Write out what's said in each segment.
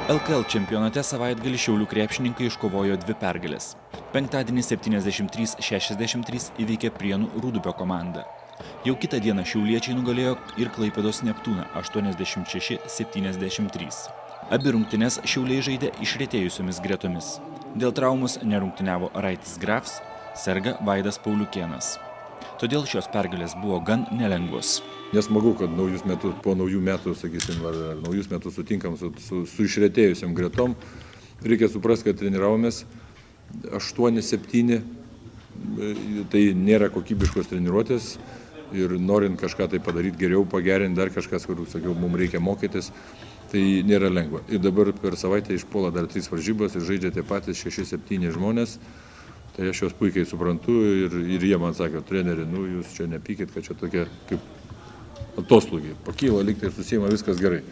LKL čempionate savaitgalį Šiaulių krepšininkai iškovojo 2 pergalės. Penktadienį 73-63 įveikė Prienų Rūdupio komandą. Jau kitą dieną šiauliečiai nugalėjo ir Klaipėdos Neptūną 86-73. Abi rungtynes šiauliai žaidė išretėjusiomis gretomis. Dėl traumus nerungtyniavo Raitis Grafs, serga Vaidas Pauliukėnas. Todėl šios pergalės buvo gan nelengvos. Nesmagu, kad po naujų metų, sakysim, ar naujus metus sutinkam su išretėjusiam gretom. Reikia suprasti, kad treniravomės 8-7, tai nėra kokybiškos treniruotės ir norint kažką tai padaryti geriau, pagerinti dar kažkas, kur, sakiau, mums reikia mokytis, tai nėra lengva. Ir dabar per savaitę išpuola dar 3 varžybos ir žaidžia tie patys 6-7 žmonės. Tai aš juos puikiai suprantu ir jie man sakė, treneri, jūs čia nepykit, kad čia tokia kaip atoslūgiai. Pakyla, lygtai susima, viskas gerai.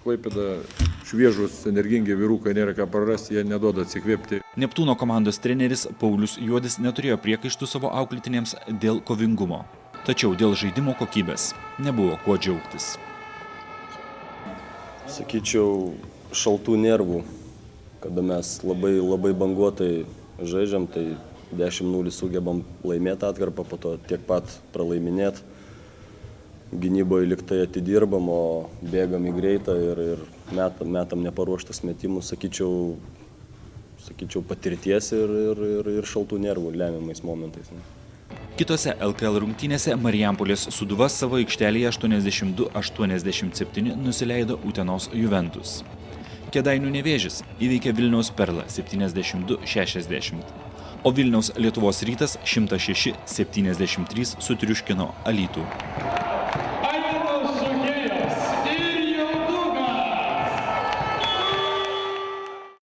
Klaipėda šviežus, energingi vyrukai, nėra ką prarasti, jie neduoda atsikvėpti. Neptūno komandos treneris Paulius Juodis neturėjo priekaištų savo auklėtiniams dėl kovingumo. Tačiau dėl žaidimo kokybės nebuvo kuo džiaugtis. Sakyčiau, šaltų nervų, kada mes labai banguotai žaidžiam, tai 10-0 sugebam laimėti atkarpą, po to tiek pat pralaiminėti. Gynyboje liktai atidirbam, o bėgam į greitą ir metam neparuoštas metimus, sakyčiau patirties ir šaltų nervų lemiamais momentais. Kitose LKL rungtynėse Marijampolės Sūduva savo aikštelėje 82-87 nusileido Utenos Juventus. Kėdainių Nevėžis įveikė Vilniaus Perlą 72-60, o Vilniaus Lietuvos Rytas 106-73 sutriuškino Alytų.